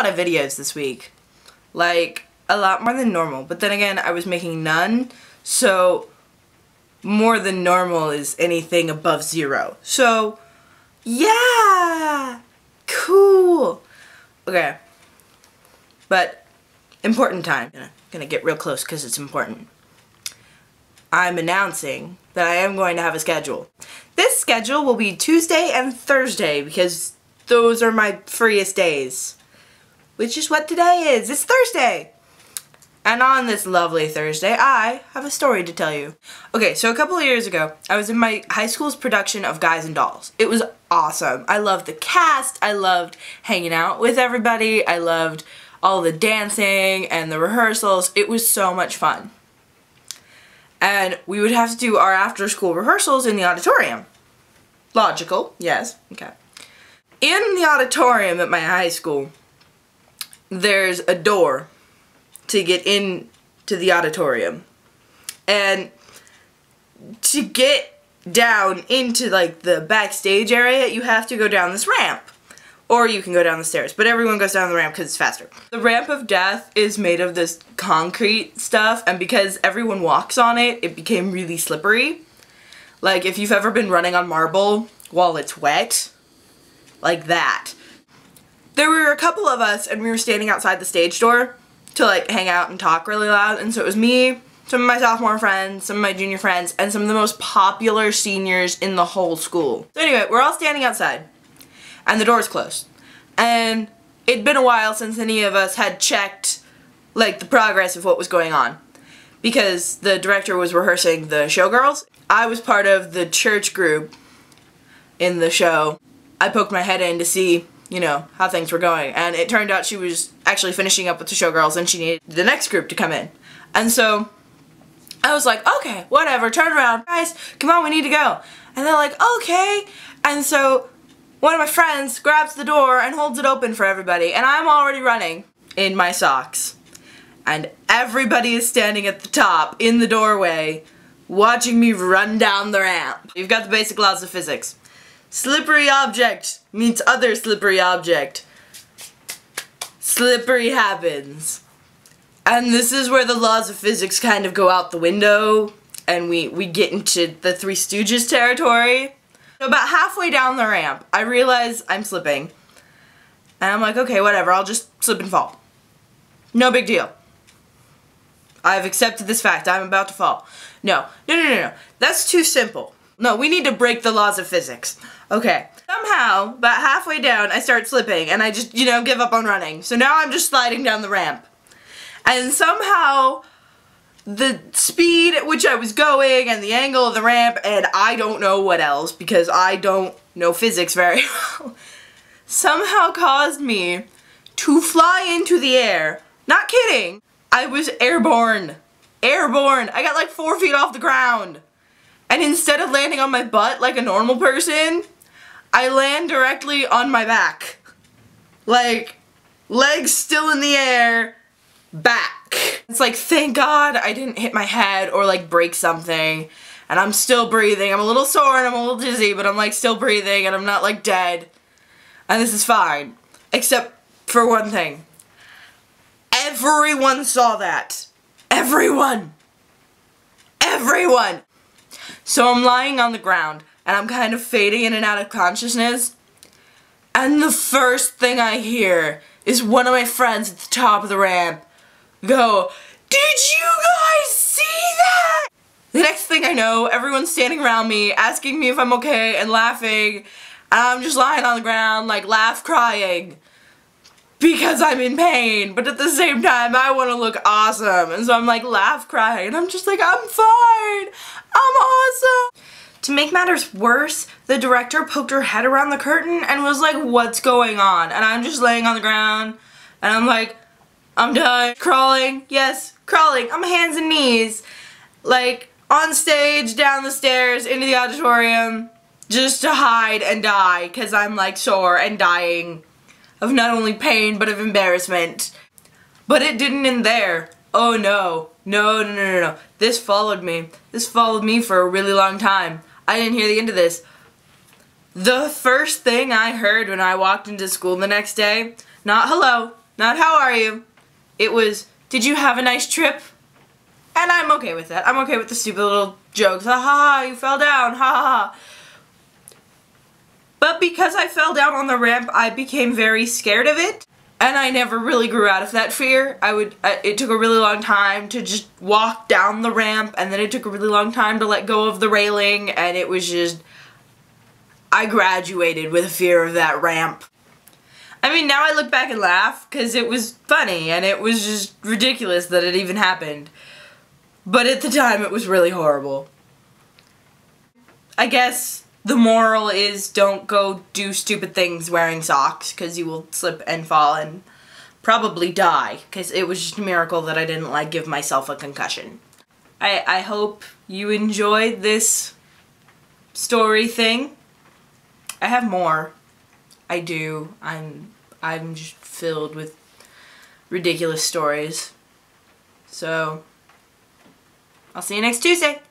lot of videos this week. Like, a lot more than normal. But then again, I was making none, so more than normal is anything above 0. So, yeah! Cool! Okay. But, important time. I'm gonna get real close because it's important. I'm announcing that I am going to have a schedule. This schedule will be Tuesday and Thursday because those are my freest days. Which is what today is. It's Thursday! And on this lovely Thursday, I have a story to tell you. Okay, so a couple of years ago, I was in my high school's production of Guys and Dolls. It was awesome. I loved the cast, I loved hanging out with everybody, I loved all the dancing and the rehearsals. It was so much fun. And we would have to do our after-school rehearsals in the auditorium. Logical, yes, okay. In the auditorium at my high school, there's a door to get into the auditorium. And to get down into like the backstage area, you have to go down this ramp. Or you can go down the stairs, but everyone goes down the ramp because it's faster. The ramp of death is made of this concrete stuff, and because everyone walks on it, it became really slippery. Like if you've ever been running on marble while it's wet, like that. There were a couple of us and we were standing outside the stage door to like hang out and talk really loud, and so it was me, some of my sophomore friends, some of my junior friends, and some of the most popular seniors in the whole school. So anyway, we're all standing outside and the door's closed, and it'd been a while since any of us had checked like the progress of what was going on because the director was rehearsing the showgirls. I was part of the church group in the show. I poked my head in to see, you know, how things were going, and it turned out she was actually finishing up with the showgirls and she needed the next group to come in. And so I was like, okay, whatever, turn around. Guys, come on, we need to go. And they're like, okay. And so one of my friends grabs the door and holds it open for everybody, and I'm already running in my socks. And everybody is standing at the top in the doorway watching me run down the ramp. You've got the basic laws of physics. Slippery object meets other slippery object. Slippery happens. And this is where the laws of physics kind of go out the window and we get into the Three Stooges territory. So about halfway down the ramp, I realize I'm slipping. And I'm like, okay, whatever, I'll just slip and fall. No big deal. I've accepted this fact, I'm about to fall. No. That's too simple. No, we need to break the laws of physics. Okay. Somehow, about halfway down, I start slipping and I just, you know, give up on running. So now I'm just sliding down the ramp. And somehow, the speed at which I was going and the angle of the ramp, and I don't know what else because I don't know physics very well, somehow caused me to fly into the air. Not kidding. I was airborne. Airborne. I got like 4 feet off the ground. And instead of landing on my butt like a normal person, I land directly on my back. Like, legs still in the air, back. It's like, thank God I didn't hit my head or like break something. And I'm still breathing. I'm a little sore and I'm a little dizzy, but I'm like still breathing and I'm not like dead. And this is fine. Except for one thing. Everyone saw that. Everyone. Everyone. So I'm lying on the ground and I'm kind of fading in and out of consciousness. And the first thing I hear is one of my friends at the top of the ramp go, "Did you guys see that?" The next thing I know, everyone's standing around me, asking me if I'm okay and laughing. And I'm just lying on the ground, like crying. Because I'm in pain, but at the same time, I want to look awesome. And so I'm like crying, and I'm just like, I'm fine. I'm awesome. To make matters worse, the director poked her head around the curtain and was like, what's going on? And I'm just laying on the ground, and I'm like, I'm done. Crawling, yes, crawling on my hands and knees. Like, on stage, down the stairs, into the auditorium, just to hide and die, because I'm like sore and dying of not only pain, but of embarrassment. But it didn't end there. Oh no. No. This followed me. This followed me for a really long time. I didn't hear the end of this. The first thing I heard when I walked into school the next day, not hello, Not how are you. It was, did you have a nice trip? And I'm okay with that. I'm okay with the stupid little jokes. Ha ha ha, you fell down. Ha ha ha. But because I fell down on the ramp, I became very scared of it. And I never really grew out of that fear. It took a really long time to just walk down the ramp, and then it took a really long time to let go of the railing, and it was just, I graduated with a fear of that ramp. I mean, now I look back and laugh, because it was funny, and it was just ridiculous that it even happened. But at the time, it was really horrible. I guess the moral is don't go do stupid things wearing socks, because you will slip and fall and probably die, because it was just a miracle that I didn't, like, give myself a concussion. I hope you enjoyed this story thing. I have more. I do. I'm just filled with ridiculous stories. So, I'll see you next Tuesday.